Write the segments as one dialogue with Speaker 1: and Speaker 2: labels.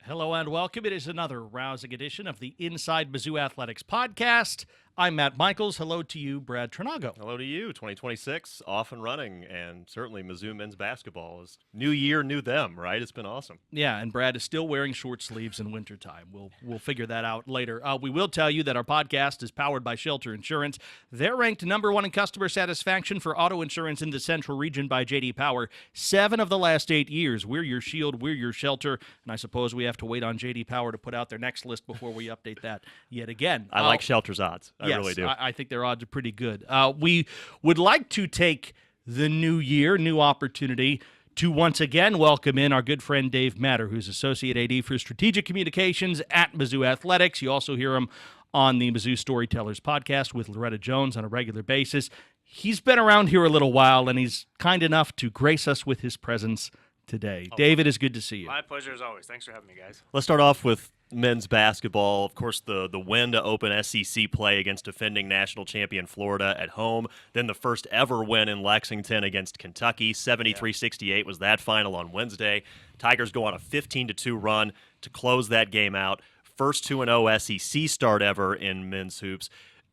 Speaker 1: Hello and welcome. It is another rousing edition of the Inside Mizzou Athletics podcast. I'm Matt Michaels. Hello to you, Brad Trinago.
Speaker 2: Hello to you. 2026, off and running, and certainly Mizzou men's basketball is new year, new them, right? It's been awesome.
Speaker 1: Yeah, and Brad is still wearing short sleeves in wintertime. We'll figure that out later. We will tell you that our podcast is powered by Shelter Insurance. They're ranked number one in customer satisfaction for auto insurance in the Central Region by J.D. Power. 7 of the last 8 years. We're your shield, we're your shelter, and I suppose we have to wait on J.D. Power to put out their next list before we update that yet again.
Speaker 2: I like Shelter's odds. I
Speaker 1: yes,
Speaker 2: really do.
Speaker 1: I think their odds are pretty good. We would like to take the new year, new opportunity, to once again welcome in our good friend Dave Matter, who's Associate AD for Strategic Communications at Mizzou Athletics. You also hear him on the Mizzou Storytellers Podcast with Loretta Jones on a regular basis. He's been around here a little while, and he's kind enough to grace us with his presence today. David, it's good to see you.
Speaker 3: My pleasure as always. Thanks for having me, guys.
Speaker 2: Let's start off with men's basketball. Of course, the win to open SEC play against defending national champion Florida at home. Then the first ever win in Lexington against Kentucky. 73-68 was that final on Wednesday. Tigers go on a 15-2 run to close that game out. First 2-0 SEC start ever in men's hoops.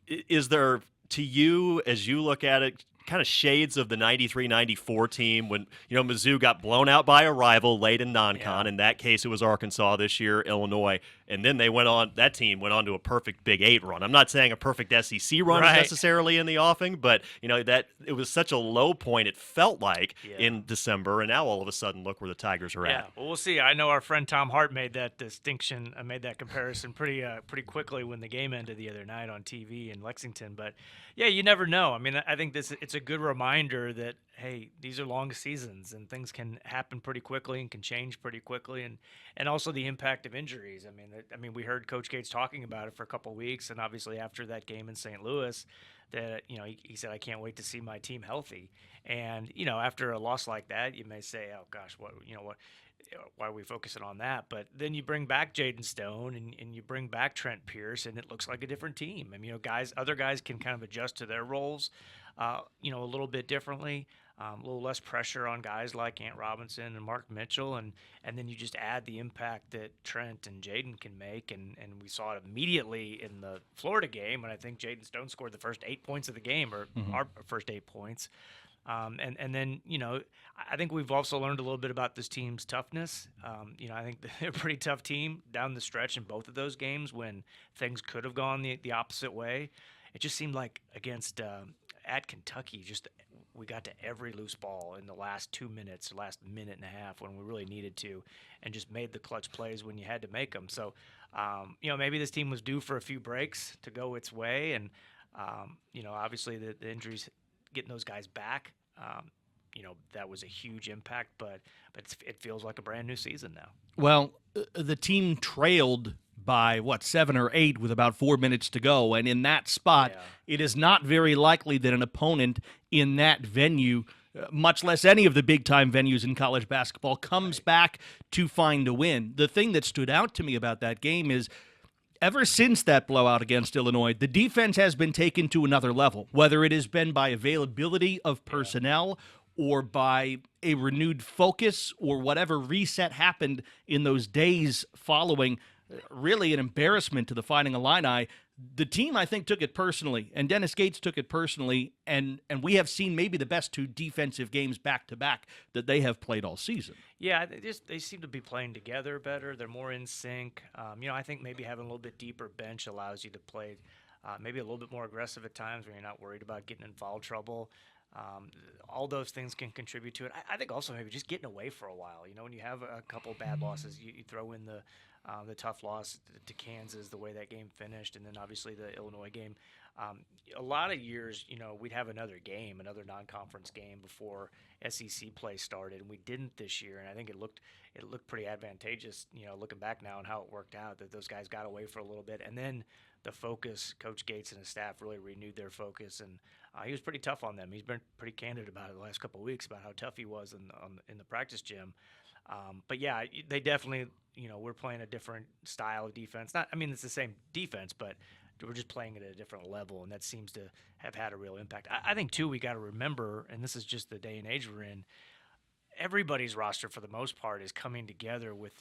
Speaker 2: Is there, to you, as you look at it, kind of shades of the 93-94 team when, Mizzou got blown out by a rival late in non-con. In that case, it was Arkansas. This year, Illinois. And then that team went on to a perfect Big 8 run. I'm not saying a perfect SEC run is necessarily in the offing, but, that it was such a low point, it felt like, in December. And now all of a sudden, look where the Tigers are at.
Speaker 3: Yeah, well, we'll see. I know our friend Tom Hart made that distinction, made that comparison pretty quickly when the game ended the other night on TV in Lexington. But, yeah, you never know. I mean, I think it's a good reminder that, hey, these are long seasons and things can happen pretty quickly and can change pretty quickly, and also the impact of injuries. I mean, we heard Coach Gates talking about it for a couple of weeks, and obviously after that game in St. Louis, that he said, I can't wait to see my team healthy. And after a loss like that, you may say, oh gosh, what why are we focusing on that? But then you bring back Jaden Stone and you bring back Trent Pierce, and it looks like a different team. I mean, other guys can kind of adjust to their roles, a little bit differently. A little less pressure on guys like Ant Robinson and Mark Mitchell, and then you just add the impact that Trent and Jaden can make, and we saw it immediately in the Florida game, and I think Jaden Stone scored the first 8 points of the game, or our first 8 points. And then, I think we've also learned a little bit about this team's toughness. I think they're a pretty tough team down the stretch in both of those games when things could have gone the opposite way. It just seemed like against at Kentucky, we got to every loose ball in the last 2 minutes, last minute and a half when we really needed to, and just made the clutch plays when you had to make them. So, maybe this team was due for a few breaks to go its way, and obviously the injuries, getting those guys back, that was a huge impact, but it feels like a brand new season now.
Speaker 1: Well, the team trailed by 7 or 8 with about 4 minutes to go, and in that spot, it is not very likely that an opponent in that venue, much less any of the big-time venues in college basketball, comes back to find a win. The thing that stood out to me about that game is, ever since that blowout against Illinois, the defense has been taken to another level, whether it has been by availability of personnel or by a renewed focus or whatever reset happened in those days following really an embarrassment to the Fighting Illini. The team, I think, took it personally, and Dennis Gates took it personally, and we have seen maybe the best 2 defensive games back-to-back that they have played all season.
Speaker 3: Yeah, they seem to be playing together better. They're more in sync. I think maybe having a little bit deeper bench allows you to play maybe a little bit more aggressive at times when you're not worried about getting in foul trouble. All those things can contribute to it. I think also maybe just getting away for a while. When you have a couple bad losses, you throw in the tough loss to Kansas, the way that game finished, and then obviously the Illinois game. A lot of years, we'd have another non-conference game before SEC play started, and we didn't this year. And I think it looked pretty advantageous, looking back now and how it worked out, that those guys got away for a little bit, and then the focus, Coach Gates and his staff really renewed their focus, and he was pretty tough on them. He's been pretty candid about it the last couple of weeks about how tough he was in the practice gym. But yeah, they definitely, we're playing a different style of defense. It's the same defense, but we're just playing it at a different level, and that seems to have had a real impact. I think, too, we got to remember, and this is just the day and age we're in, everybody's roster for the most part is coming together with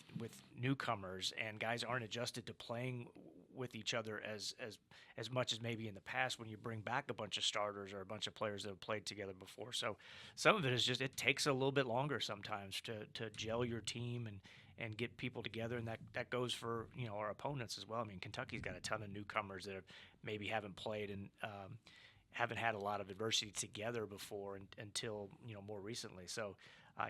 Speaker 3: newcomers, and guys aren't adjusted to playing with each other as much as maybe in the past when you bring back a bunch of starters or a bunch of players that have played together before. So some of it is just, it takes a little bit longer sometimes to gel your team and get people together, and that goes for our opponents as well. I mean, Kentucky's got a ton of newcomers that maybe haven't played and haven't had a lot of adversity together before until more recently. So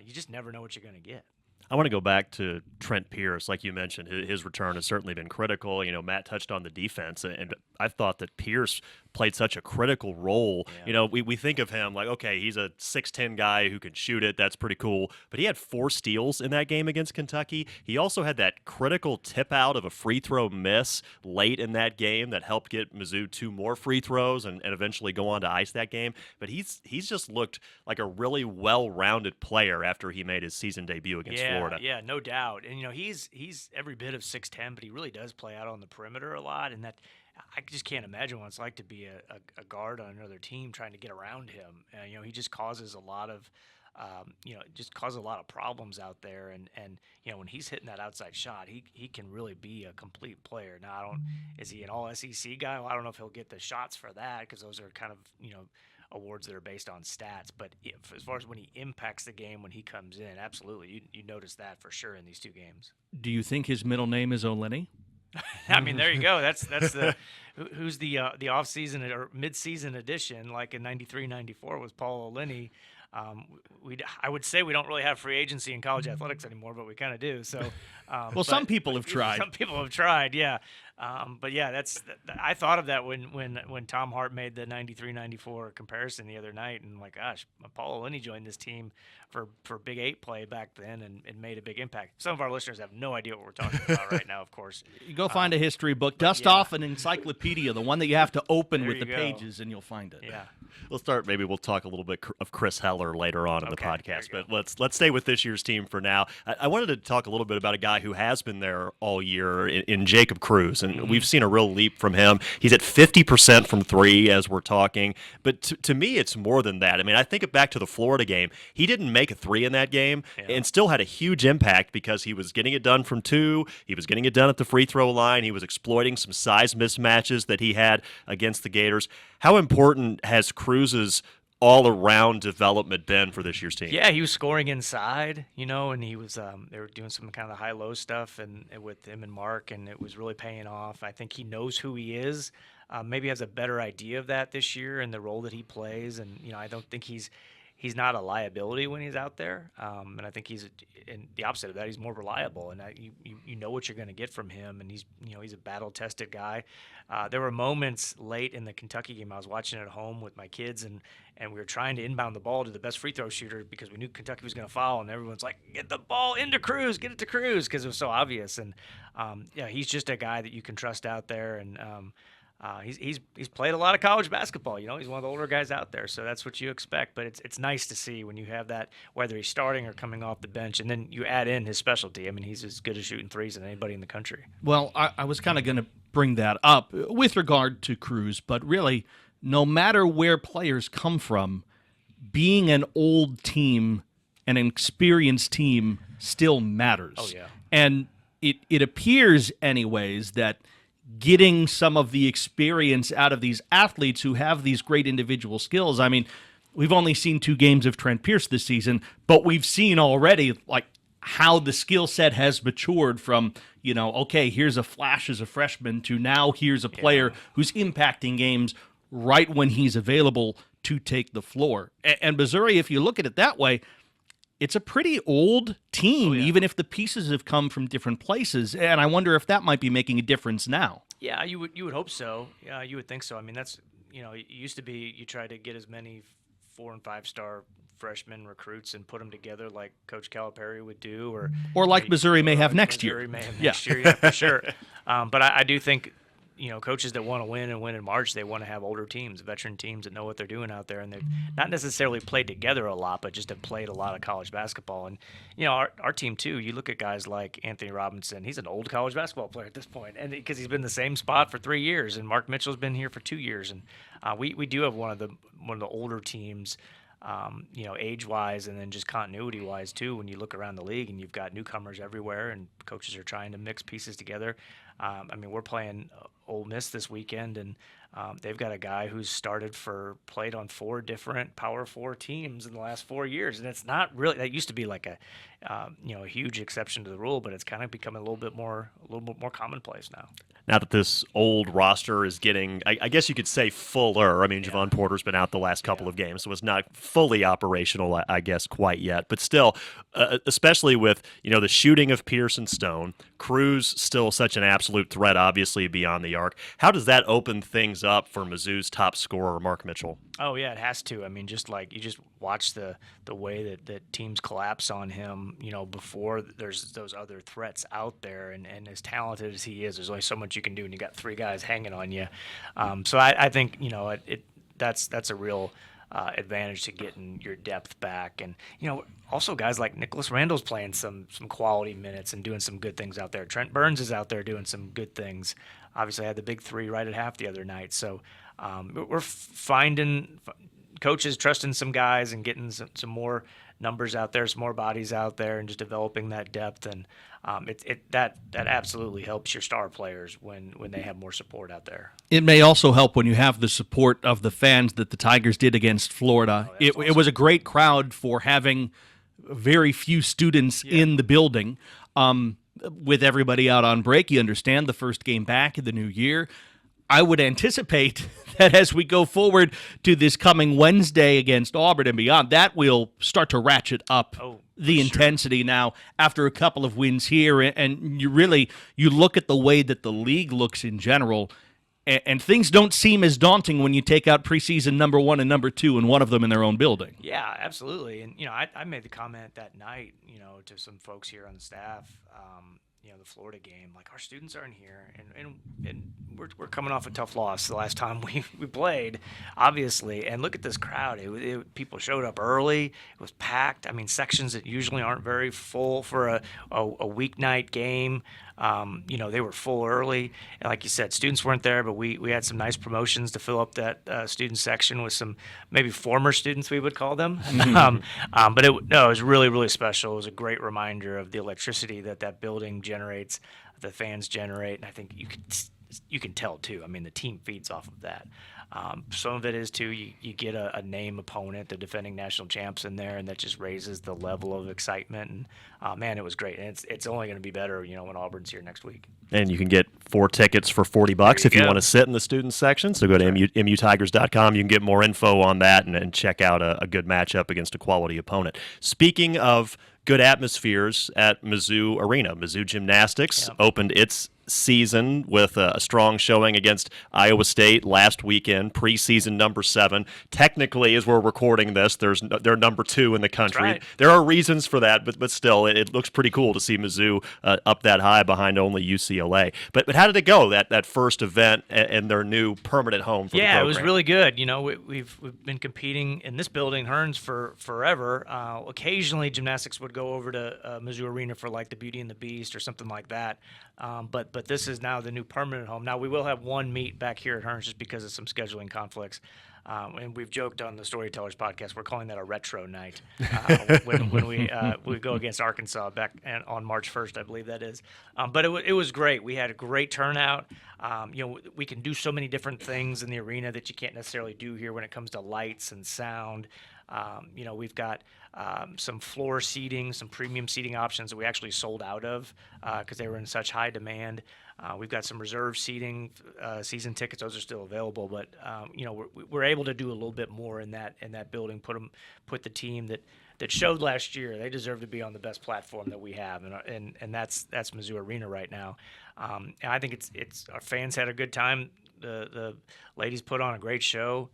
Speaker 3: you just never know what you're going to get.
Speaker 2: I want to go back to Trent Pierce. Like you mentioned, his return has certainly been critical. Matt touched on the defense, and I thought that Pierce played such a critical role.
Speaker 3: Yeah.
Speaker 2: We think of him like, okay, he's a 6'10" guy who can shoot it. That's pretty cool. But he had 4 steals in that game against Kentucky. He also had that critical tip out of a free throw miss late in that game that helped get Mizzou 2 more free throws and eventually go on to ice that game. But he's just looked like a really well-rounded player after he made his season debut against Florida.
Speaker 3: Yeah, no doubt. And he's every bit of 6'10", but he really does play out on the perimeter a lot, and that I just can't imagine what it's like to be a guard on another team trying to get around him. He just causes a lot of problems out there, and when he's hitting that outside shot, he can really be a complete player. Now, is he an all SEC guy? Well, I don't know if he'll get the shots for that, because those are kind of awards that are based on stats. But as far as when he impacts the game when he comes in, absolutely, you notice that for sure in these 2 games.
Speaker 1: Do you think his middle name is O'Lenny?
Speaker 3: I mean, there you go. That's the who's the off season or mid season edition, like in '93, '94 was Paul O'Lenny. I would say we don't really have free agency in college athletics anymore, but we kind of do. So,
Speaker 1: well, some people have tried.
Speaker 3: Some people have tried, yeah. But yeah, I thought of that when Tom Hart made the '93-'94 comparison the other night, and like, gosh, Paul O'Lenny joined this team for Big 8 play back then and made a big impact. Some of our listeners have no idea what we're talking about right now, of course.
Speaker 1: You go find a history book, dust off an encyclopedia, the one that you have to open with the pages, and you'll find it.
Speaker 3: Yeah.
Speaker 2: Maybe we'll talk a little bit of Chris Heller later on in the podcast, but let's stay with this year's team for now. I wanted to talk a little bit about a guy who has been there all year in Jacob Cruz, and we've seen a real leap from him. He's at 50% from 3 as we're talking, but to me, it's more than that. I mean, I think back to the Florida game. He didn't make a 3 in that game and still had a huge impact because he was getting it done from 2. He was getting it done at the free throw line. He was exploiting some size mismatches that he had against the Gators. How important has Cruz's all-around development been for this year's team?
Speaker 3: Yeah, he was scoring inside, and he was they were doing some kind of high-low stuff and with him and Mark, and it was really paying off. I think he knows who he is. Maybe has a better idea of that this year and the role that he plays, and I don't think he's not a liability when he's out there, and I think he's in the opposite of that. He's more reliable, and you know what you're going to get from him, and he's a battle-tested guy. There were moments late in the Kentucky game. I was watching it at home with my kids, and we were trying to inbound the ball to the best free throw shooter because we knew Kentucky was going to foul, and everyone's like, "Get the ball into Cruz, get it to Cruz," because it was so obvious. And he's just a guy that you can trust out there, and he's played a lot of college basketball. He's one of the older guys out there, so that's what you expect. But it's nice to see when you have that, whether he's starting or coming off the bench, and then you add in his specialty. I mean, he's as good at shooting threes as anybody in the country.
Speaker 1: Well, I was kind of going to bring that up with regard to Cruz, but really, no matter where players come from, being an old team, an experienced team, still matters.
Speaker 3: Oh, yeah.
Speaker 1: And it appears, anyways, that getting some of the experience out of these athletes who have these great individual skills. I mean, we've only seen 2 games of Trent Pierce this season, but we've seen already like how the skill set has matured from, okay, here's a flash as a freshman to now here's a player who's impacting games right when he's available to take the floor. And Missouri, if you look at it that way, it's a pretty old team, even if the pieces have come from different places. And I wonder if that might be making a difference now.
Speaker 3: Yeah, you would hope so. Yeah, you would think so. I mean, that's it used to be you try to get as many 4- and 5-star freshman recruits and put them together like Coach Calipari would do,
Speaker 1: or like Missouri may have next year.
Speaker 3: Missouri may have next year, yeah, for sure. But I do think coaches that want to win and win in March, they want to have older teams, veteran teams that know what they're doing out there, and they've not necessarily played together a lot, but just have played a lot of college basketball. And our team too. You look at guys like Anthony Robinson; he's an old college basketball player at this point, and because he's been in the same spot for 3 years, and Mark Mitchell's been here for 2 years, and we do have one of the older teams age-wise and then just continuity-wise too. When you look around the league and you've got newcomers everywhere and coaches are trying to mix pieces together. We're playing Ole Miss this weekend, and they've got a guy who's played on 4 different Power 4 teams in the last 4 years, and it's not really. That used to be like a huge exception to the rule, but it's kind of becoming a little bit more commonplace now.
Speaker 2: Now that this old roster is getting, I guess you could say, fuller. Javon Porter's been out the last couple of games, so it's not fully operational, I guess, quite yet. But still, especially with the shooting of Pearson Stone, Cruz still such an absolute threat, obviously beyond the arc. How does that open things up for Mizzou's top scorer, Mark Mitchell?
Speaker 3: Oh yeah, it has to. Just like you just watch the way that teams collapse on him, before there's those other threats out there, and as talented as he is, there's only so much you can do, and you got 3 guys hanging on you. So I think that's a real advantage to getting your depth back, and also guys like Nicholas Randall's playing some quality minutes and doing some good things out there. Trent Burns is out there doing some good things. Obviously, I had the big 3 right at half the other night. So we're finding coaches trusting some guys and getting some more numbers out there, some more bodies out there, and just developing that depth. And that absolutely helps your star players when they have more support out there.
Speaker 1: It may also help when you have the support of the fans that the Tigers did against Florida. It was a great crowd for having very few students in the building. With everybody out on break, you understand the first game back in the new year. I would anticipate that as we go forward to this coming Wednesday against Auburn and beyond, that will start to ratchet up the intensity now after a couple of wins here. And you look at the way that the league looks in general, and things don't seem as daunting when you take out preseason number 1 and number 2 and one of them in their own building.
Speaker 3: Yeah, absolutely. And, I made the comment that night, to some folks here on the staff, the Florida game, like, our students aren't here, and we're coming off a tough loss the last time we played, obviously, and look at this crowd. People showed up early. It was packed. Sections that usually aren't very full for a weeknight game. They were full early. And like you said, students weren't there, but we had some nice promotions to fill up that student section with some maybe former students, we would call them. But it was really, really special. It was a great reminder of the electricity that building generates, the fans generate, and I think you can tell too. The team feeds off of that. Some of it is too, you get a name opponent, the defending national champs in there, and that just raises the level of excitement. And man, it was great. And it's only going to be better, when Auburn's here next week.
Speaker 2: And you can get 4 tickets for $40 if you want to sit in the student section. So go to mutigers.com. You can get more info on that and check out a good matchup against a quality opponent. Speaking of good atmospheres at Mizzou Arena, Mizzou Gymnastics opened its season with a strong showing against Iowa State last weekend, preseason number 7. Technically, as we're recording this, they're number 2 in the country.
Speaker 3: Right.
Speaker 2: There are reasons for that, but still, it looks pretty cool to see Mizzou up that high behind only UCLA. But how did it go, that first event and their new permanent home for the program?
Speaker 3: Yeah, it was really good. We've been competing in this building, Hearns, for forever. Occasionally, gymnastics would go over to Mizzou Arena for like the Beauty and the Beast or something like that. But this is now the new permanent home. Now, we will have one meet back here at Hearns just because of some scheduling conflicts. And we've joked on the Storytellers Podcast, we're calling that a retro night when we go against Arkansas back on March 1st, I believe that is. But it was great. We had a great turnout. We can do so many different things in the arena that you can't necessarily do here when it comes to lights and sound. We've got some floor seating, some premium seating options that we actually sold out of because they were in such high demand. We've got some reserve seating, season tickets; those are still available. But we're able to do a little bit more in that building. Put the team that showed last year. They deserve to be on the best platform that we have, and that's Mizzou Arena right now. And I think it's our fans had a good time. The ladies put on a great show.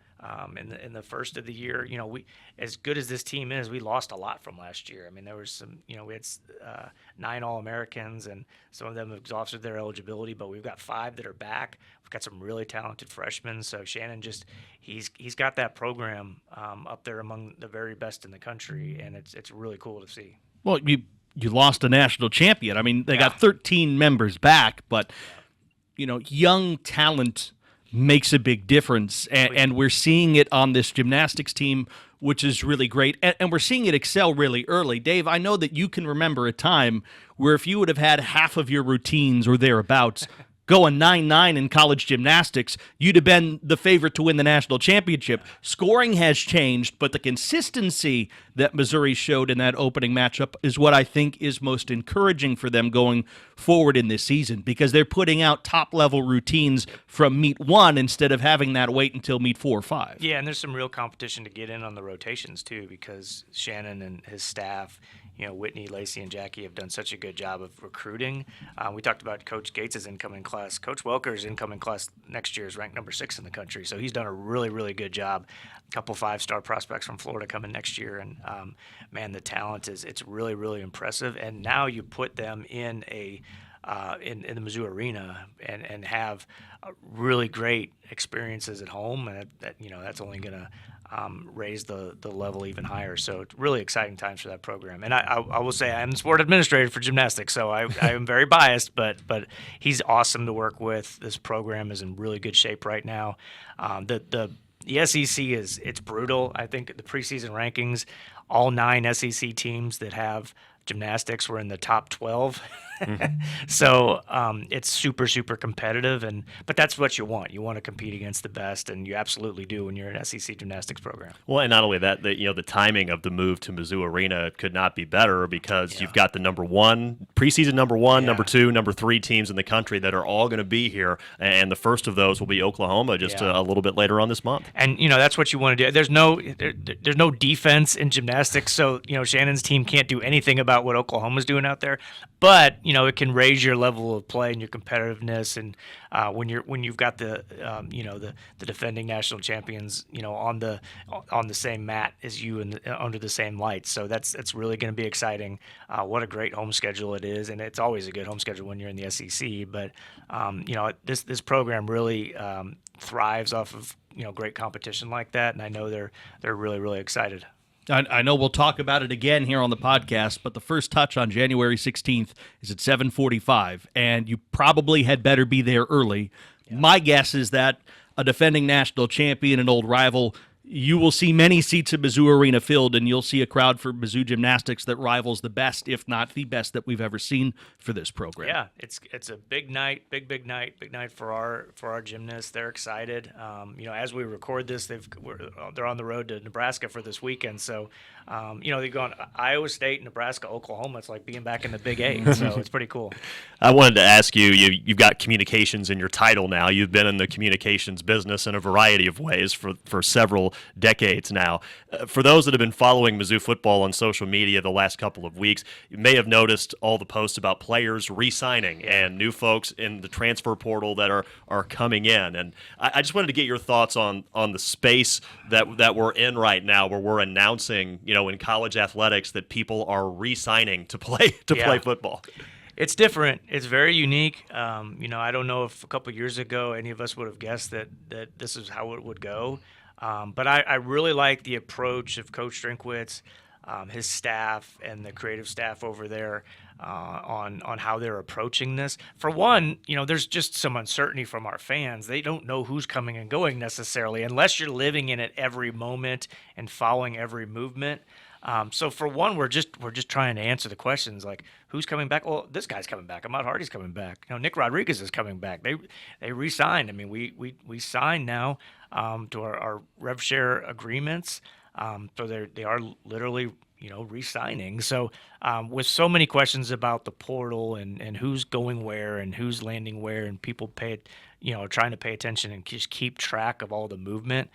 Speaker 3: In the first of the year, we, as good as this team is, we lost a lot from last year. There was some, we had 9 All-Americans, and some of them have exhausted their eligibility, but we've got 5 that are back. We've got some really talented freshmen. So Shannon he's got that program up there among the very best in the country, and it's really cool to see.
Speaker 1: Well, you lost a national champion. They got 13 members back, but young talent makes a big difference. And we're seeing it on this gymnastics team, which is really great. And we're seeing it excel really early. Dave, I know that you can remember a time where if you would have had half of your routines or thereabouts going 9-9 in college gymnastics, you'd have been the favorite to win the national championship. Scoring has changed, but the consistency that Missouri showed in that opening matchup is what I think is most encouraging for them going forward in this season, because they're putting out top-level routines from meet 1 instead of having that wait until meet 4 or 5.
Speaker 3: Yeah, and there's some real competition to get in on the rotations, too, because Shannon and his staff, Whitney, Lacey, and Jackie have done such a good job of recruiting. We talked about Coach Gates' incoming class. Coach Welker's incoming class next year is ranked number 6 in the country, so he's done a really, really good job. A couple 5-star prospects from Florida coming next year, and man, the talent it's really, really impressive. And now you put them in in the Mizzou Arena and have really great experiences at home, and that's only going to raise the level even higher. So it's really exciting times for that program. And I will say I'm the sport administrator for gymnastics, so I am very biased, but he's awesome to work with. This program is in really good shape right now. The SEC it's brutal. I think the preseason rankings, all 9 SEC teams that have gymnastics were in the top 12. So it's super, super competitive, but that's what you want. You want to compete against the best, and you absolutely do when you're an SEC gymnastics program.
Speaker 2: Well, and not only that, the timing of the move to Mizzou Arena could not be better, because you've got the preseason number 1, number 2, number 3 teams in the country that are all going to be here, and the first of those will be Oklahoma just a little bit later on this month.
Speaker 3: And that's what you want to do. There's no defense in gymnastics, so Shannon's team can't do anything about what Oklahoma's doing out there, but it can raise your level of play and your competitiveness. And when you've got the defending national champions, on the same mat as you and under the same lights, so that's really going to be exciting. What a great home schedule it is, and it's always a good home schedule when you're in the SEC. But this program really thrives off of great competition like that, and I know they're really, really excited.
Speaker 1: I know we'll talk about it again here on the podcast, but the first touch on January 16th is at 7:45, and you probably had better be there early. Yeah. My guess is that a defending national champion, an old rival, you will see many seats at Mizzou Arena filled, and you'll see a crowd for Mizzou gymnastics that rivals the best, if not the best, that we've ever seen for this program.
Speaker 3: Yeah, it's a big night, big night for our gymnasts. They're excited. As we record this, they're on the road to Nebraska for this weekend. So, they've gone Iowa State, Nebraska, Oklahoma. It's like being back in the Big 8. So it's pretty cool.
Speaker 2: I wanted to ask you've got communications in your title now. You've been in the communications business in a variety of ways for several decades now. For those that have been following Mizzou football on social media the last couple of weeks, you may have noticed all the posts about players re-signing and new folks in the transfer portal that are coming in. And I just wanted to get your thoughts on the space that we're in right now, where we're announcing, in college athletics, that people are re-signing to play football.
Speaker 3: It's different. It's very unique. I don't know if a couple years ago any of us would have guessed that this is how it would go. But I really like the approach of Coach Drinkwitz, his staff, and the creative staff over there on how they're approaching this. For one, there's just some uncertainty from our fans. They don't know who's coming and going necessarily, unless you're living in it every moment and following every movement. So for one, we're just trying to answer the questions like, who's coming back? Well, this guy's coming back. Ahmad Hardy's coming back. Nick Rodriguez is coming back. They re-signed. I mean, we signed now to our rev share agreements. So they are literally re-signing. So with so many questions about the portal and who's going where and who's landing where, and people trying to pay attention and just keep track of all the movement,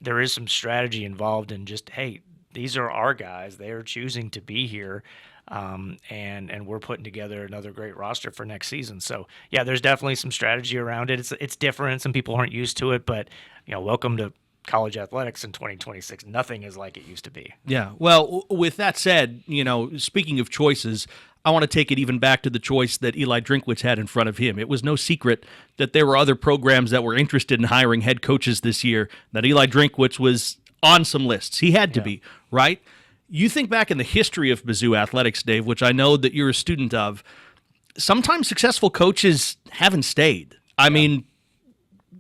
Speaker 3: there is some strategy involved in just, hey, these are our guys. They are choosing to be here, and we're putting together another great roster for next season. So, yeah, there's definitely some strategy around it. It's different. Some people aren't used to it, but, welcome to college athletics in 2026. Nothing is like it used to be.
Speaker 1: Yeah. Well, with that said, speaking of choices, I want to take it even back to the choice that Eli Drinkwitz had in front of him. It was no secret that there were other programs that were interested in hiring head coaches this year, that Eli Drinkwitz was on some lists. He had to be, right? You think back in the history of Mizzou Athletics, Dave, which I know that you're a student of, sometimes successful coaches haven't stayed. I mean,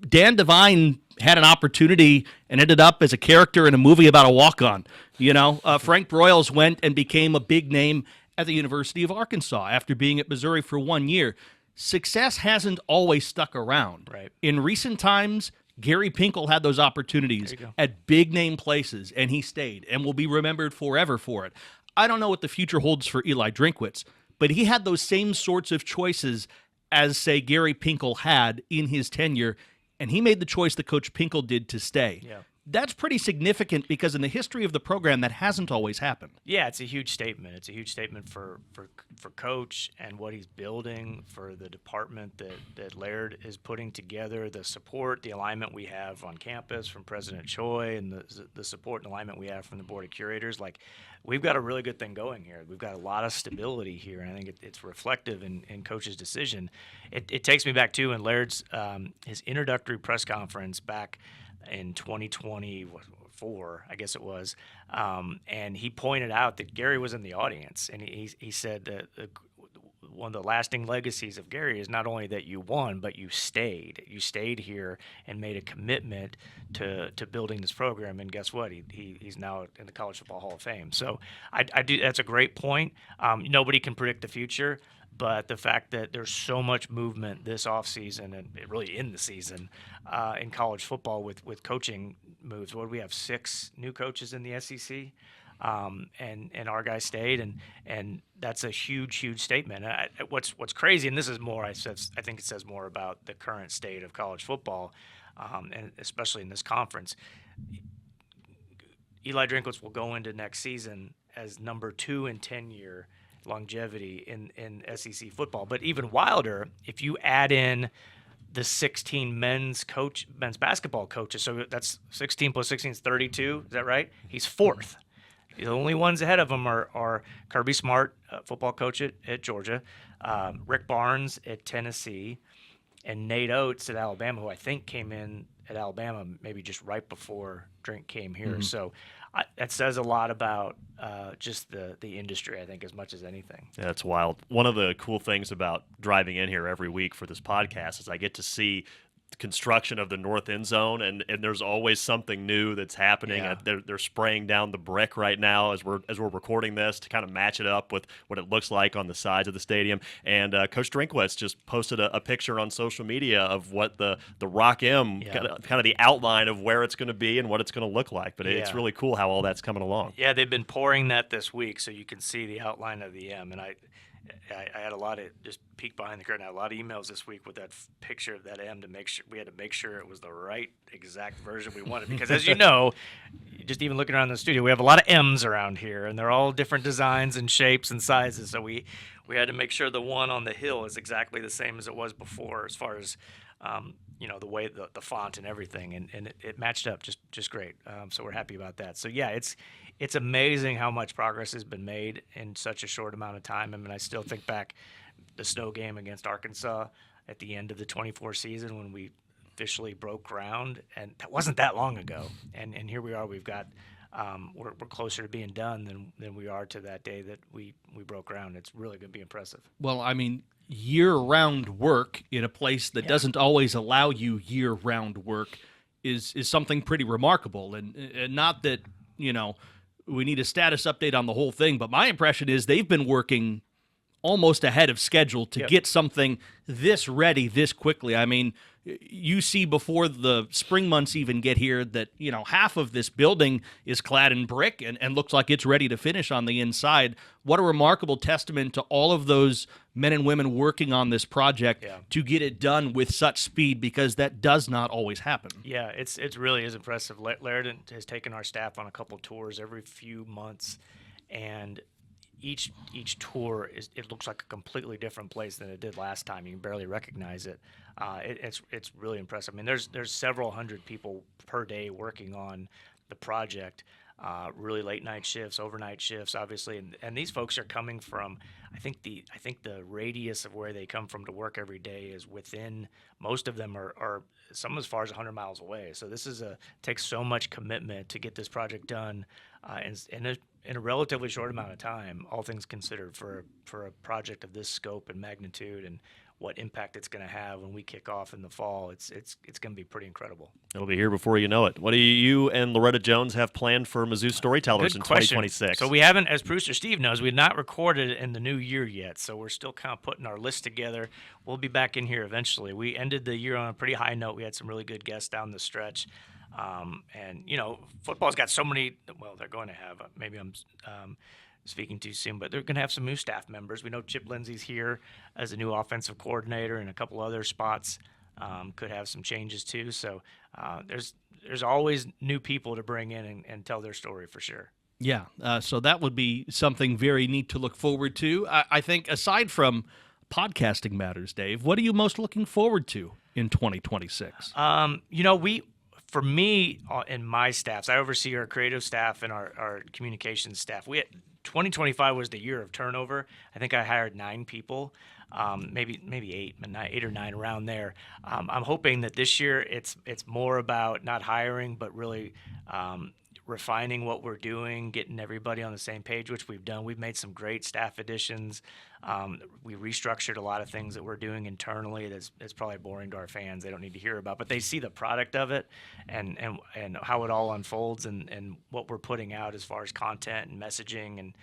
Speaker 1: Dan Devine had an opportunity and ended up as a character in a movie about a walk-on. Frank Broyles went and became a big name at the University of Arkansas after being at Missouri for 1 year. Success hasn't always stuck around.
Speaker 3: Right.
Speaker 1: In recent times, Gary Pinkel had those opportunities at big-name places, and he stayed and will be remembered forever for it. I don't know what the future holds for Eli Drinkwitz, but he had those same sorts of choices as, say, Gary Pinkel had in his tenure, and he made the choice that Coach Pinkel did to stay.
Speaker 3: Yeah.
Speaker 1: That's pretty significant because in the history of the program, that hasn't always happened.
Speaker 3: Yeah, it's a huge statement. It's a huge statement for Coach and what he's building, for the department that Laird is putting together, the support, the alignment we have on campus from President Choi, and the support and alignment we have from the Board of Curators. Like, we've got a really good thing going here. We've got a lot of stability here, and I think it's reflective in Coach's decision. It takes me back to in Laird's his introductory press conference back in 2024, I guess it was, and he pointed out that Gary was in the audience, and he said that one of the lasting legacies of Gary is not only that you won, but you stayed. You stayed here and made a commitment to building this program, and guess what? He's now in the College Football Hall of Fame. So I do. That's a great point. Nobody can predict the future. But the fact that there's so much movement this offseason and really in the season in college football with coaching moves. What do we have? 6 new coaches in the SEC, and our guy stayed, and that's a huge statement. What's crazy, and this is more, I think it says more about the current state of college football, and especially in this conference. Eli Drinkwitz will go into next season as number 2 in tenure longevity in SEC football. But even wilder, if you add in the 16 men's basketball coaches, so that's 16 plus 16 is 32. Is that right? He's 4th. The only ones ahead of him are Kirby Smart, football coach at Georgia, Rick Barnes at Tennessee, and Nate Oates at Alabama, who I think came in at Alabama maybe just right before Drink came here. Mm-hmm. So that says a lot about just the industry, I think, as much as anything.
Speaker 2: Yeah, it's wild. One of the cool things about driving in here every week for this podcast is I get to see the construction of the north end zone, and there's always something new that's happening.
Speaker 3: Yeah.
Speaker 2: They're spraying down the brick right now as we're recording this to kind of match it up with what it looks like on the sides of the stadium. And Coach Drinkwitz just posted a picture on social media of what the Rock M, kind of the outline of where it's going to be and what it's going to look like. But it's really cool how all that's coming along.
Speaker 3: Yeah, they've been pouring that this week, so you can see the outline of the M. And I had a lot of, just peek behind the curtain, I had a lot of emails this week with that picture of that M to make sure we had to make sure it was the right exact version we wanted. Because as you know, just even looking around the studio, we have a lot of M's around here, and they're all different designs and shapes and sizes. So we had to make sure the one on the hill is exactly the same as it was before, as far as the way the font and everything, and it matched up just great. So we're happy about that. So yeah, it's amazing how much progress has been made in such a short amount of time. I mean, I still think back the snow game against Arkansas at the end of the 24 season when we officially broke ground, and that wasn't that long ago. And here we are. We've got we're closer to being done than we are to that day that we broke ground. It's really going to be impressive.
Speaker 1: Well, I mean, year-round work in a place that doesn't always allow you year-round work is something pretty remarkable. And not that, we need a status update on the whole thing, but my impression is they've been working almost ahead of schedule to get something this ready this quickly. I mean, you see before the spring months even get here that, half of this building is clad in brick and looks like it's ready to finish on the inside. What a remarkable testament to all of those men and women working on this project to get it done with such speed, because that does not always happen.
Speaker 3: Yeah, it really is impressive. Laird has taken our staff on a couple tours every few months, and each tour it looks like a completely different place than it did last time. You can barely recognize it. It's really impressive. I mean, there's several hundred people per day working on the project. Really late night shifts, overnight shifts, obviously, and these folks are coming from. I think the radius of where they come from to work every day is within. Most of them are some as far as 100 miles away. So this takes so much commitment to get this project done, in a relatively short amount of time, all things considered, for a project of this scope and magnitude. And what impact it's going to have when we kick off in the fall. It's going to be pretty incredible.
Speaker 2: It'll be here before you know it. What do you and Loretta Jones have planned for Mizzou Storytellers in 2026?
Speaker 3: So we haven't, as producer Steve knows, we've not recorded in the new year yet. So we're still kind of putting our list together. We'll be back in here eventually. We ended the year on a pretty high note. We had some really good guests down the stretch. And, football's got so many, well, they're going to have, maybe I'm speaking too soon, but they're going to have some new staff members. We know Chip Lindsey's here as a new offensive coordinator, and a couple other spots could have some changes too. So there's always new people to bring in and tell their story for sure.
Speaker 1: Yeah, so that would be something very neat to look forward to. I think aside from podcasting matters, Dave, what are you most looking forward to in 2026?
Speaker 3: For me, in my staffs, I oversee our creative staff and our communications staff. 2025 was the year of turnover. I think I hired 9 people, maybe 8 or 9 around there. I'm hoping that this year it's more about not hiring, but really refining what we're doing, getting everybody on the same page, which we've done. We've made some great staff additions. We restructured a lot of things that we're doing internally that's probably boring to our fans. They don't need to hear about, but they see the product of it and how it all unfolds and what we're putting out as far as content and messaging and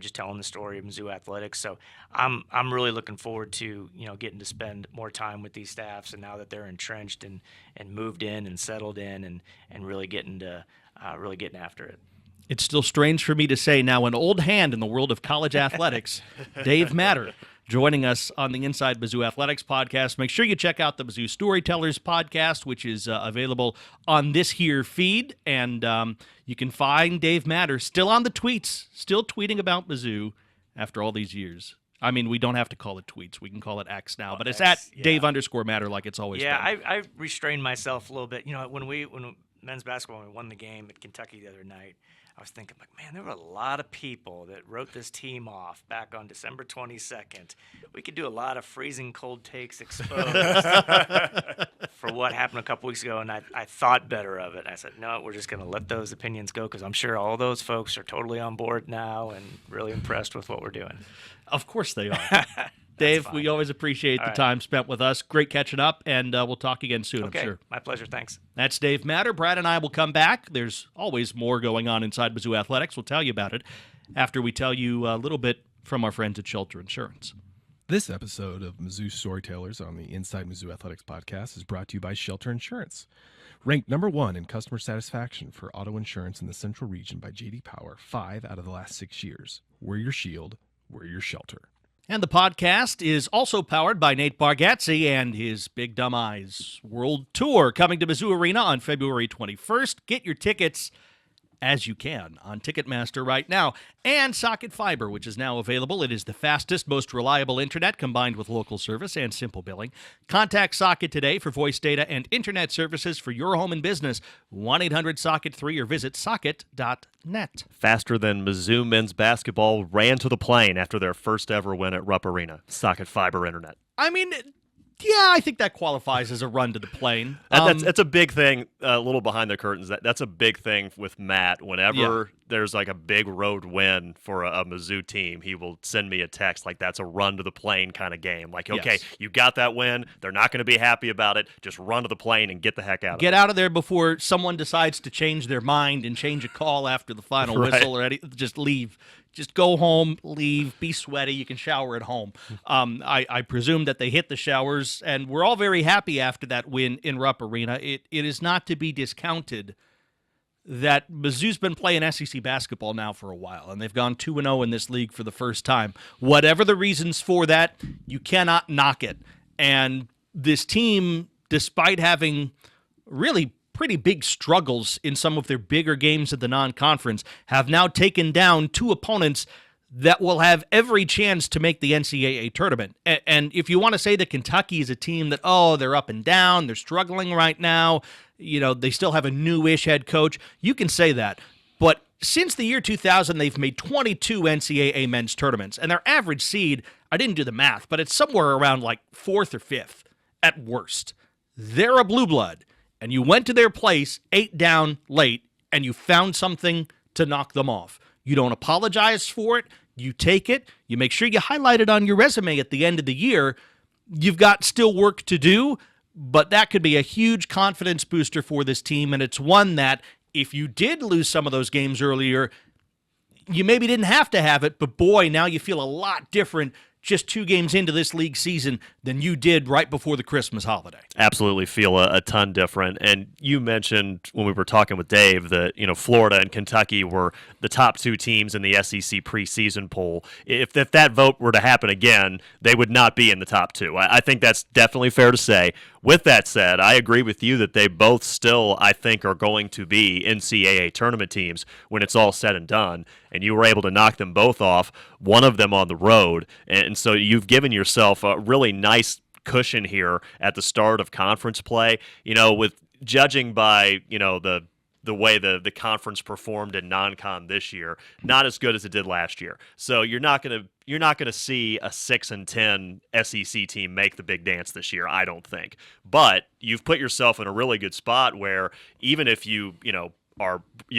Speaker 3: just telling the story of Mizzou Athletics. So I'm really looking forward to getting to spend more time with these staffs, and now that they're entrenched and moved in and settled in and really getting after it.
Speaker 1: It's still strange for me to say now an old hand in the world of college athletics, Dave Matter, joining us on the Inside Mizzou Athletics podcast. Make sure you check out the Mizzou Storytellers podcast, which is available on this here feed. And you can find Dave Matter still on the tweets, still tweeting about Mizzou after all these years. I mean, we don't have to call it tweets. We can call it X now, but it's at Dave_Matter like it's always been.
Speaker 3: Yeah, I restrained myself a little bit. When men's basketball, when we won the game at Kentucky the other night, I was thinking, man, there were a lot of people that wrote this team off back on December 22nd. We could do a lot of freezing cold takes exposed for what happened a couple weeks ago, and I thought better of it. I said, no, we're just going to let those opinions go, because I'm sure all those folks are totally on board now and really impressed with what we're doing.
Speaker 1: Of course they are. Dave, we always appreciate the time spent with us. Great catching up, and we'll talk again soon, I'm sure.
Speaker 3: My pleasure. Thanks.
Speaker 1: That's Dave Matter. Brad and I will come back. There's always more going on inside Mizzou Athletics. We'll tell you about it after we tell you a little bit from our friends at Shelter Insurance.
Speaker 4: This episode of Mizzou Storytellers on the Inside Mizzou Athletics podcast is brought to you by Shelter Insurance. Ranked number 1 in customer satisfaction for auto insurance in the Central Region by J.D. Power 5 out of the last 6 years. We're your shield. We're your shelter.
Speaker 1: And the podcast is also powered by Nate Bargatze and his Big Dumb Eyes World Tour, coming to Mizzou Arena on February 21st. Get your tickets as you can on Ticketmaster right now. And Socket Fiber, which is now available. It is the fastest, most reliable internet combined with local service and simple billing. Contact Socket today for voice data and internet services for your home and business. 1-800-SOCKET-3 or visit socket.net.
Speaker 2: Faster than Mizzou men's basketball ran to the plane after their first ever win at Rupp Arena. Socket Fiber Internet.
Speaker 1: I mean, yeah, I think that qualifies as a run to the plane.
Speaker 2: That's a big thing, a little behind the curtains. That's a big thing with Matt. Whenever there's like a big road win for a Mizzou team, he will send me a text like that's a run to the plane kind of game. Like, okay, you got that win. They're not going to be happy about it. Just run to the plane and get the heck out of it.
Speaker 1: Get out of there before someone decides to change their mind and change a call after the final whistle or anything. Just leave. Just go home, leave, be sweaty. You can shower at home. I presume that they hit the showers, and we're all very happy after that win in Rupp Arena. It is not to be discounted that Mizzou's been playing SEC basketball now for a while, and they've gone 2-0 in this league for the first time. Whatever the reasons for that, you cannot knock it. And this team, despite having really pretty big struggles in some of their bigger games of the non-conference, have now taken down 2 opponents that will have every chance to make the NCAA tournament. And if you want to say that Kentucky is a team that, they're up and down, they're struggling right now, they still have a newish head coach, you can say that. But since the year 2000, they've made 22 NCAA men's tournaments, and their average seed, I didn't do the math, but it's somewhere around like 4th or 5th at worst. They're a blue blood. And you went to their place 8 down late, and you found something to knock them off. You don't apologize for it. You take it. You make sure you highlight it on your resume at the end of the year. you've got still work to do, but that could be a huge confidence booster for this team, and it's one that if you did lose some of those games earlier, you maybe didn't have to have it, but boy, now you feel a lot different just 2 games into this league season than you did right before the Christmas holiday.
Speaker 2: Absolutely feel a ton different. And you mentioned when we were talking with Dave that, Florida and Kentucky were the top 2 teams in the SEC preseason poll. If that vote were to happen again, they would not be in the top 2. I think that's definitely fair to say. With that said, I agree with you that they both still, I think, are going to be NCAA tournament teams when it's all said and done. And you were able to knock them both off, one of them on the road. And so you've given yourself a really nice cushion here at the start of conference play. With judging by, the way the conference performed in non-con this year, not as good as it did last year. So you're not gonna see a 6-10 SEC team make the big dance this year, I don't think. But you've put yourself in a really good spot where even if you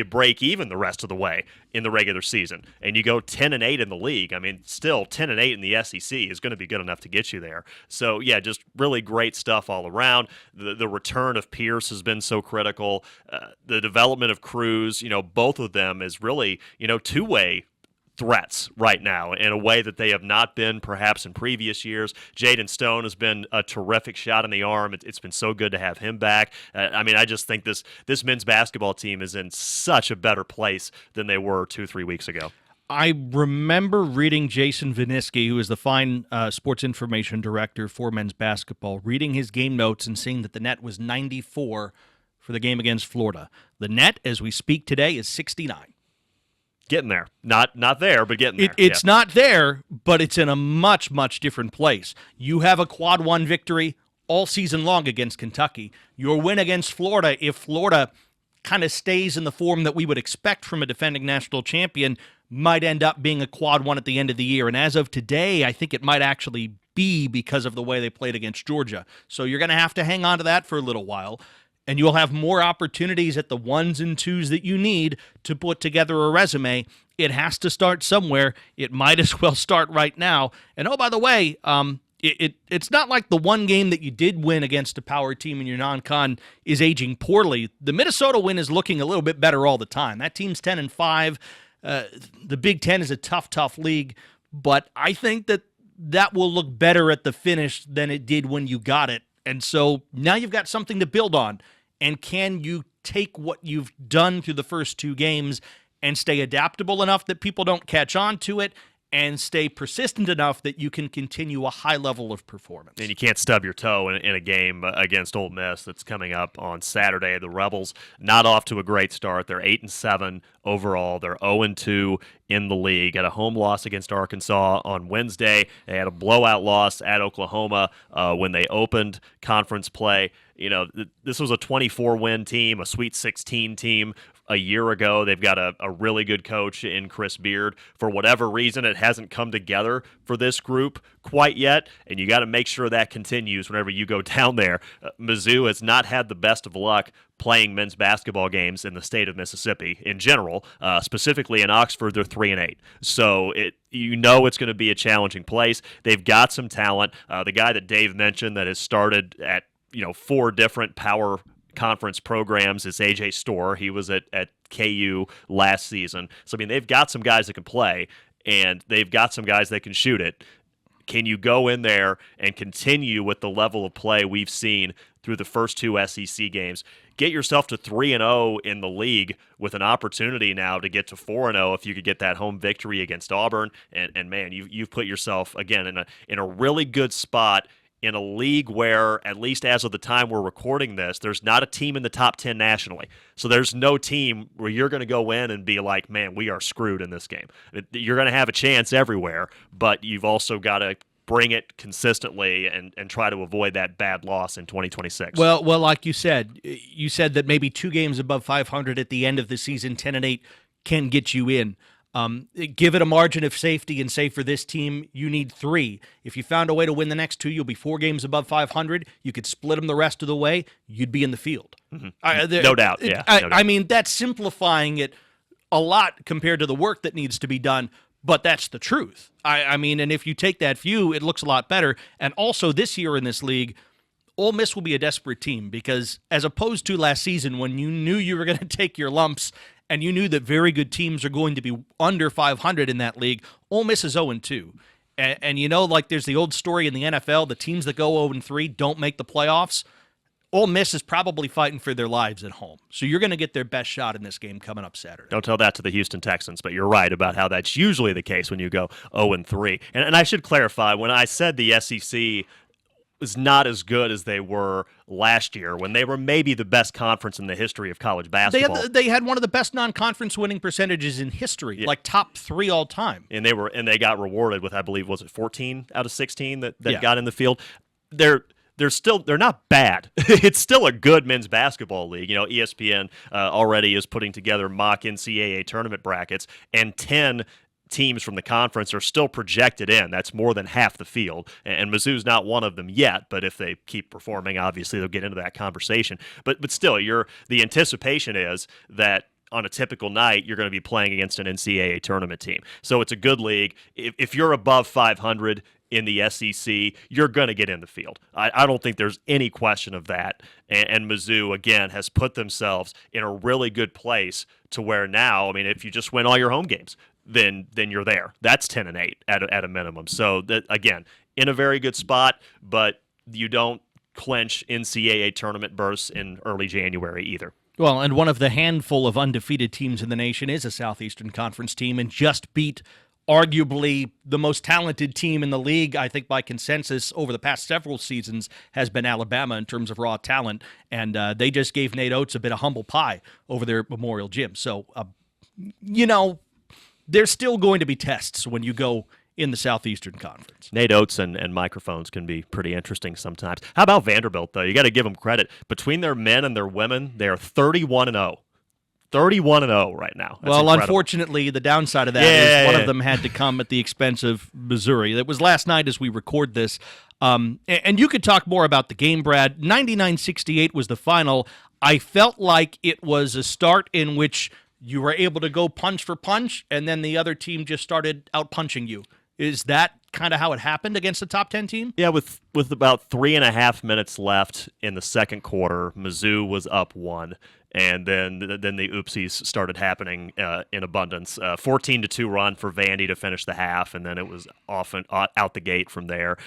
Speaker 2: break even the rest of the way in the regular season and you go 10-8 in the league, I mean, still 10-8 in the SEC is going to be good enough to get you there. So yeah, just really great stuff all around. The return of Pierce has been so critical. The development of Cruz, both of them is really, two-way threats right now in a way that they have not been perhaps in previous years. Jaden Stone has been a terrific shot in the arm. It's been so good to have him back. I just think this men's basketball team is in such a better place than they were 2-3 weeks ago.
Speaker 1: I remember reading Jason Viniski, who is the fine sports information director for men's basketball, reading his game notes and seeing that the net was 94 for the game against Florida. The net, as we speak today, is 69.
Speaker 2: Getting there. Not there, but getting there.
Speaker 1: It's not there, but it's in a much, much different place. You have a quad 1 victory all season long against Kentucky. Your win against Florida, if Florida kind of stays in the form that we would expect from a defending national champion, might end up being a quad 1 at the end of the year. And as of today, I think it might actually be because of the way they played against Georgia. So you're going to have to hang on to that for a little while. And you'll have more opportunities at the 1s and 2s that you need to put together a resume. It has to start somewhere. It might as well start right now. And oh, by the way, it's not like the one game that you did win against a power team in your non-con is aging poorly. The Minnesota win is looking a little bit better all the time. That team's 10-5. The Big Ten is a tough league, but I think that will look better at the finish than it did when you got it. And so now you've got something to build on. And can you take what you've done through the first 2 games and stay adaptable enough that people don't catch on to it and stay persistent enough that you can continue a high level of performance?
Speaker 2: And you can't stub your toe in a game against Ole Miss that's coming up on Saturday. The Rebels not off to a great start. They're 8-7 overall. They're 0-2 in the league. Had a home loss against Arkansas on Wednesday. They had a blowout loss at Oklahoma when they opened conference play. This was a 24-win team, a Sweet 16 team a year ago. They've got a really good coach in Chris Beard. For whatever reason, it hasn't come together for this group quite yet, and you got to make sure that continues whenever you go down there. Mizzou has not had the best of luck playing men's basketball games in the state of Mississippi in general. Specifically in Oxford, they're 3-8. So it's going to be a challenging place. They've got some talent. The guy that Dave mentioned that has started at 4 different power conference programs is AJ Storr. He was at KU last season. So, they've got some guys that can play, and they've got some guys that can shoot it. Can you go in there and continue with the level of play we've seen through the first 2 SEC games? Get yourself to 3-0 in the league with an opportunity now to get to 4-0 if you could get that home victory against Auburn. And man, you've put yourself, again, in a really good spot in a league where, at least as of the time we're recording this, there's not a team in the top 10 nationally. So there's no team where you're going to go in and be like, man, we are screwed in this game. You're going to have a chance everywhere, but you've also got to bring it consistently and try to avoid that bad loss in 2026.
Speaker 1: Well, like you said that maybe 2 games above 500 at the end of the season, 10-8, can get you in. Give it a margin of safety and say for this team, you need 3. If you found a way to win the next 2, you'll be 4 games above 500. You could split them the rest of the way. You'd be in the field.
Speaker 2: Mm-hmm. No doubt. Yeah.
Speaker 1: That's simplifying it a lot compared to the work that needs to be done. but that's the truth. I mean, and if you take that view, it looks a lot better. And also this year in this league, Ole Miss will be a desperate team because as opposed to last season when you knew you were going to take your lumps and you knew that very good teams are going to be under 500 in that league, Ole Miss is 0-2. And you know, like there's the old story in the NFL, the teams that go 0-3 don't make the playoffs. Ole Miss is probably fighting for their lives at home. So you're going to get their best shot in this game coming up Saturday.
Speaker 2: Don't tell that to the Houston Texans, but you're right about how that's usually the case when you go 0-3. And I should clarify, when I said the SEC was not as good as they were last year, when they were maybe the best conference in the history of college basketball.
Speaker 1: They had one of the best non-conference winning percentages in history, like top 3 all time.
Speaker 2: And they got rewarded with, I believe, was it 14 out of 16 that got in the field? They're not bad. It's still a good men's basketball league. You know, ESPN already is putting together mock NCAA tournament brackets, and 10 teams from the conference are still projected in. That's more than half the field. And Mizzou's not one of them yet, but if they keep performing, obviously they'll get into that conversation. But still, the anticipation is that on a typical night, you're going to be playing against an NCAA tournament team. So it's a good league. If you're above 500 in the SEC, you're going to get in the field. I don't think there's any question of that. And Mizzou, again, has put themselves in a really good place to where now, I mean, if you just win all your home games, then you're there. That's 10-8 at a minimum. So, again, in a very good spot, but you don't clinch NCAA tournament berths in early January either.
Speaker 1: Well, and one of the handful of undefeated teams in the nation is a Southeastern Conference team and just beat arguably the most talented team in the league, I think by consensus over the past several seasons, has been Alabama in terms of raw talent. And they just gave Nate Oates a bit of humble pie over their Memorial Gym. So, there's still going to be tests when you go in the Southeastern Conference.
Speaker 2: Nate Oates and microphones can be pretty interesting sometimes. How about Vanderbilt, though? You got to give them credit. Between their men and their women, they are 31-0. 31-0 right now. That's incredible.
Speaker 1: Unfortunately, the downside of that is one of them had to come at the expense of Missouri. That was last night as we record this. And you could talk more about the game, Brad. 99-68 was the final. I felt like it was a start in which you were able to go punch for punch, and then the other team just started out-punching you. Is that kind of how it happened against the top 10 team?
Speaker 2: Yeah, with about 3.5 minutes left in the second quarter, Mizzou was up 1. And then the oopsies started happening in abundance. 14-2 run for Vandy to finish the half, and then it was off and out the gate from there.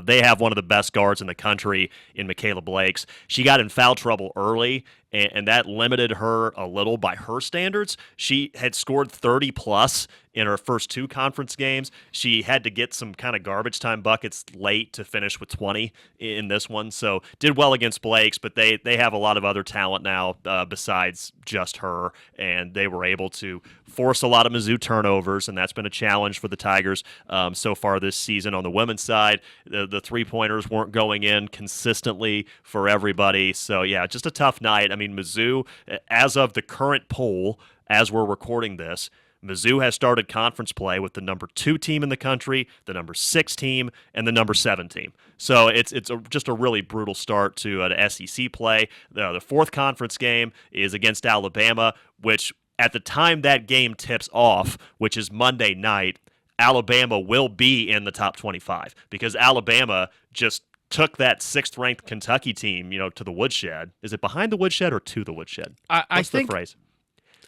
Speaker 2: They have one of the best guards in the country in Michaela Blakes. She got in foul trouble early, and that limited her a little by her standards. She had scored 30-plus in her first 2 conference games. She had to get some kind of garbage time buckets late to finish with 20 in this one. So did well against Blakes, but they have a lot of other talent now besides just her, and they were able to force a lot of Mizzou turnovers, and that's been a challenge for the Tigers so far this season. On the women's side, the three-pointers weren't going in consistently for everybody. So, yeah, just a tough night. I mean, Mizzou, as of the current poll, as we're recording this, Mizzou has started conference play with the number 2 team in the country, the number 6 team, and the number 7 team. So it's just a really brutal start to the SEC play. The 4th conference game is against Alabama, which at the time that game tips off, which is Monday night, Alabama will be in the top 25 because Alabama just took that 6th-ranked Kentucky team, to the woodshed. Is it behind the woodshed or to the woodshed?
Speaker 1: What's
Speaker 2: the phrase?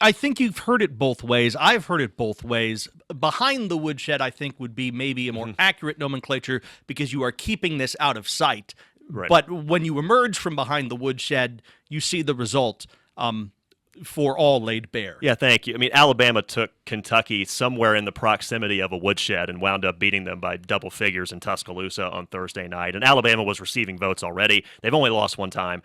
Speaker 1: I think you've heard it both ways. I've heard it both ways. Behind the woodshed, I think, would be maybe a more accurate nomenclature because you are keeping this out of sight.
Speaker 2: Right.
Speaker 1: But when you emerge from behind the woodshed, you see the result for all laid bare.
Speaker 2: Yeah, thank you. I mean, Alabama took Kentucky somewhere in the proximity of a woodshed and wound up beating them by double figures in Tuscaloosa on Thursday night. And Alabama was receiving votes already. They've only lost 1 time.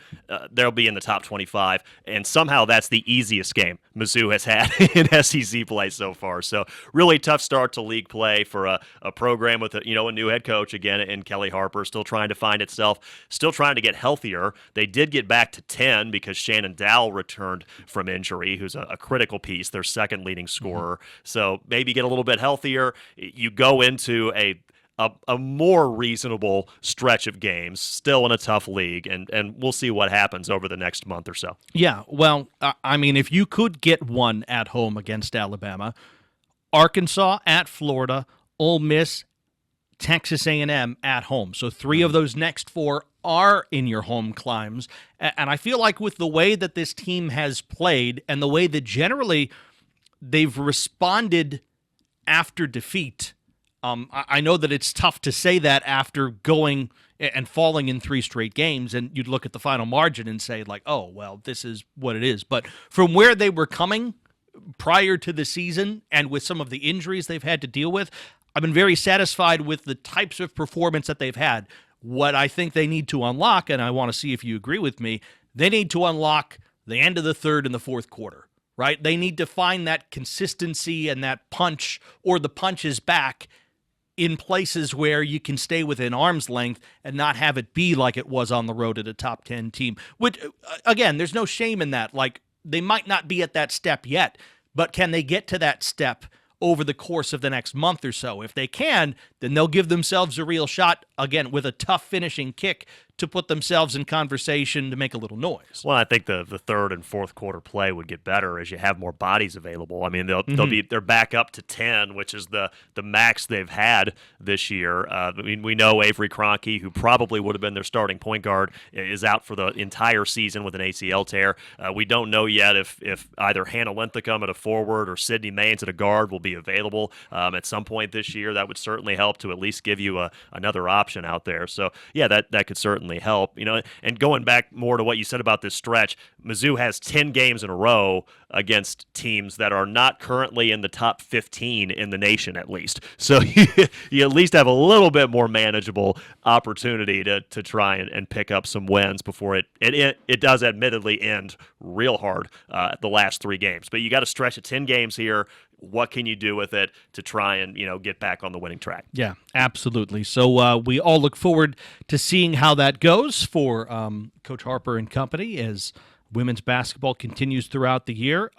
Speaker 2: They'll be in the top 25. And somehow that's the easiest game Mizzou has had in SEC play so far. So really tough start to league play for a program with a new head coach again in Kelly Harper, still trying to find itself, still trying to get healthier. They did get back to 10 because Shannon Dowell returned from injury, who's a critical piece, their second leading scorer. So maybe get a little bit healthier. You go into a more reasonable stretch of games, still in a tough league, and we'll see what happens over the next month or so.
Speaker 1: Yeah, well, I mean, if you could get one at home against Alabama, Arkansas at Florida, Ole Miss, Texas A&M at home. So 3 of those next 4 are in your home climbs. And I feel like with the way that this team has played and the way that generally they've responded after defeat, I know that it's tough to say that after going and falling in 3 straight games, and you'd look at the final margin and say, like, oh, well, this is what it is. But from where they were coming prior to the season and with some of the injuries they've had to deal with, I've been very satisfied with the types of performance that they've had. What I think they need to unlock, and I want to see if you agree with me, they need to unlock the end of the third and the fourth quarter, right? They need to find that consistency and that punch or the punches back in places where you can stay within arm's length and not have it be like it was on the road at a top 10 team. Which, again, there's no shame in that. Like, they might not be at that step yet, but can they get to that step over the course of the next month or so? If they can, then they'll give themselves a real shot, again, with a tough finishing kick to put themselves in conversation to make a little noise.
Speaker 2: Well, I think the third and fourth quarter play would get better as you have more bodies available. I mean, they're back up to 10, which is the max they've had this year. I mean, we know Avery Kroenke, who probably would have been their starting point guard, is out for the entire season with an ACL tear. We don't know yet if either Hannah Linthicum at a forward or Sydney Maines at a guard will be available at some point this year. That would certainly help to at least give you another option out there. So, yeah, that could certainly help, and going back more to what you said about this stretch, Mizzou has 10 games in a row against teams that are not currently in the top 15 in the nation, at least. So you at least have a little bit more manageable opportunity to try and pick up some wins before it does admittedly end real hard the last 3 games. But you got to stretch of 10 games here. What can you do with it to try and get back on the winning track?
Speaker 1: Yeah, absolutely. So we all look forward to seeing how that goes for Coach Harper and company as women's basketball continues throughout the year.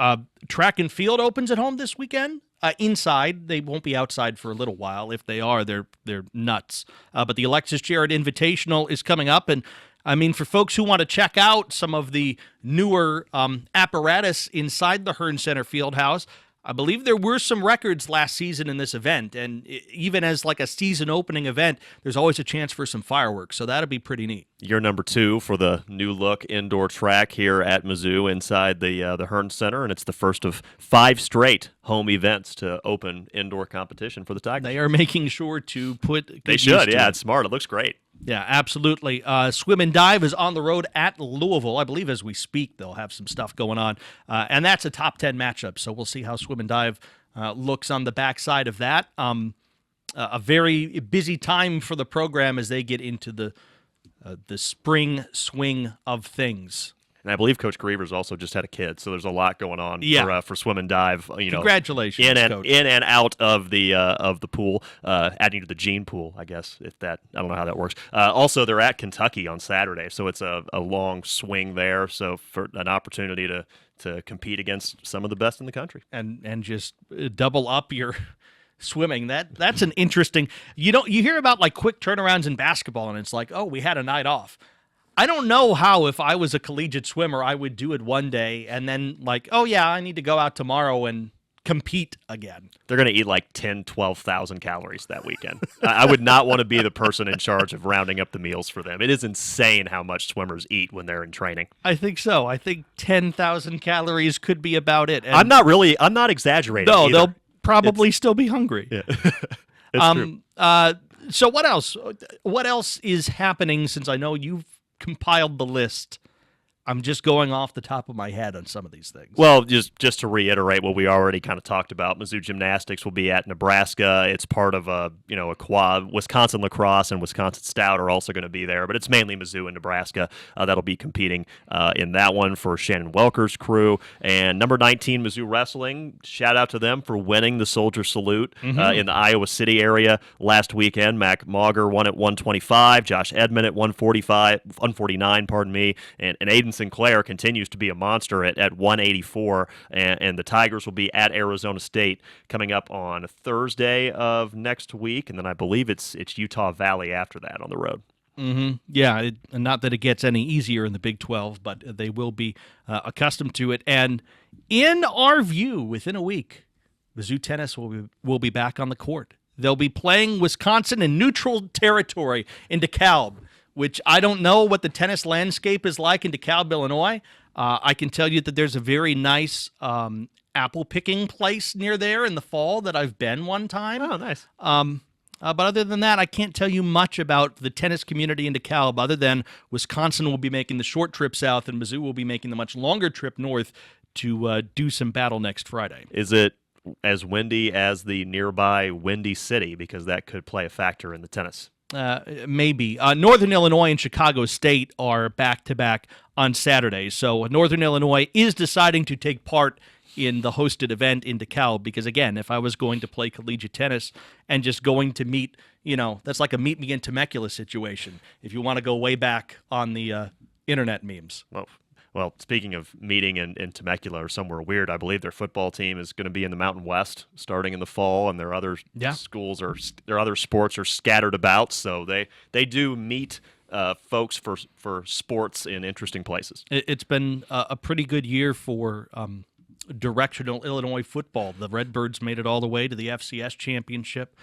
Speaker 1: Track and field opens at home this weekend. Inside, they won't be outside for a little while. If they are, they're nuts. But the Alexis Jarrett Invitational is coming up, and I mean, for folks who want to check out some of the newer apparatus inside the Hearn Center Fieldhouse, I believe there were some records last season in this event, and even as like a season opening event, there's always a chance for some fireworks, so that'll be pretty neat.
Speaker 2: You're number 2 for the new look indoor track here at Mizzou inside the Hearn Center, and it's the first of 5 straight home events to open indoor competition for the Tigers.
Speaker 1: They are making sure to put.
Speaker 2: They should, yeah. It's smart. It looks great.
Speaker 1: Yeah, absolutely. Swim and Dive is on the road at Louisville. I believe as we speak, they'll have some stuff going on. And that's a top 10 matchup, so we'll see how Swim and Dive looks on the backside of that. A very busy time for the program as they get into the spring swing of things.
Speaker 2: And I believe Coach Griever's also just had a kid, so there's a lot going on for Swim and Dive.
Speaker 1: Congratulations,
Speaker 2: Coach. In and out of the pool, adding to the gene pool, I guess. I don't know how that works. Also, they're at Kentucky on Saturday, so it's a long swing there. So for an opportunity to compete against some of the best in the country,
Speaker 1: and just double up your swimming. That's an interesting. You hear about like quick turnarounds in basketball, and it's like, oh, we had a night off. I don't know how, if I was a collegiate swimmer, I would do it one day and then like, oh yeah, I need to go out tomorrow and compete again.
Speaker 2: They're going to eat like 12,000 calories that weekend. I would not want to be the person in charge of rounding up the meals for them. It is insane how much swimmers eat when they're in training.
Speaker 1: I think so. I think 10,000 calories could be about it. And
Speaker 2: I'm not exaggerating.
Speaker 1: No,
Speaker 2: either.
Speaker 1: They'll probably still be hungry.
Speaker 2: Yeah. It's true.
Speaker 1: So what else? What else is happening since I know you've compiled the list? I'm just going off the top of my head on some of these things.
Speaker 2: Well, just to reiterate what we already kind of talked about, Mizzou Gymnastics will be at Nebraska. It's part of a quad. Wisconsin Lacrosse and Wisconsin Stout are also going to be there, but it's mainly Mizzou and Nebraska that'll be competing in that one for Shannon Welker's crew. And number 19, Mizzou Wrestling, shout out to them for winning the Soldier Salute in the Iowa City area last weekend. Mac Mauger won at 125, Josh Edmond at 149, and Aiden Sinclair continues to be a monster at 184, and the Tigers will be at Arizona State coming up on Thursday of next week, and then I believe it's Utah Valley after that on the road.
Speaker 1: Mm-hmm. Yeah, not that it gets any easier in the Big 12, but they will be accustomed to it. And in our view, within a week, Mizzou tennis will be back on the court. They'll be playing Wisconsin in neutral territory in DeKalb, which I don't know what the tennis landscape is like in DeKalb, Illinois. I can tell you that there's a very nice apple picking place near there in the fall that I've been one time.
Speaker 2: Oh, nice.
Speaker 1: But other than that, I can't tell you much about the tennis community in DeKalb other than Wisconsin will be making the short trip south and Mizzou will be making the much longer trip north to do some battle next Friday.
Speaker 2: Is it as windy as the nearby Windy City? Because that could play a factor in the tennis.
Speaker 1: Maybe. Northern Illinois and Chicago State are back-to-back on Saturday. So Northern Illinois is deciding to take part in the hosted event in DeKalb because, again, if I was going to play collegiate tennis and just going to meet, that's like a meet me in Temecula situation, if you want to go way back on the internet memes.
Speaker 2: Well, speaking of meeting in Temecula or somewhere weird, I believe their football team is going to be in the Mountain West starting in the fall, and their other schools their other sports are scattered about, so they do meet folks for sports in interesting places.
Speaker 1: It's been a pretty good year for directional Illinois football. The Redbirds made it all the way to the FCS championship.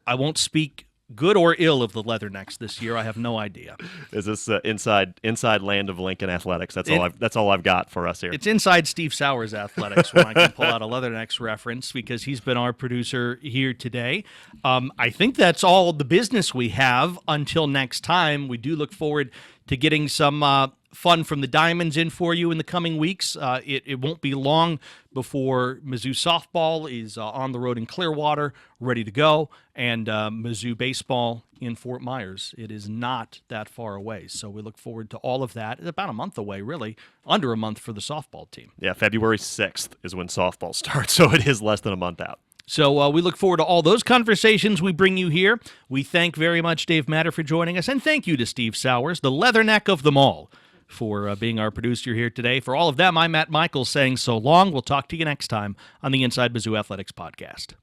Speaker 1: I won't speak good or ill of the Leathernecks this year. I have no idea.
Speaker 2: Is this inside land of Lincoln athletics? That's all I've got for us here.
Speaker 1: It's inside Steve Sauer's athletics when I can pull out a Leathernecks reference because he's been our producer here today. I think that's all the business we have until next time. We do look forward to getting some fun from the Diamonds in for you in the coming weeks. It won't be long before Mizzou softball is on the road in Clearwater, ready to go, and Mizzou baseball in Fort Myers. It is not that far away, so we look forward to all of that. It's about a month away, really, under a month for the softball team.
Speaker 2: Yeah, February 6th is when softball starts, so it is less than a month out.
Speaker 1: So we look forward to all those conversations we bring you here. We thank very much Dave Matter for joining us, and thank you to Steve Sowers, the Leatherneck of them all, for being our producer here today. For all of them, I'm Matt Michaels saying so long. We'll talk to you next time on the Inside Mizzou Athletics podcast.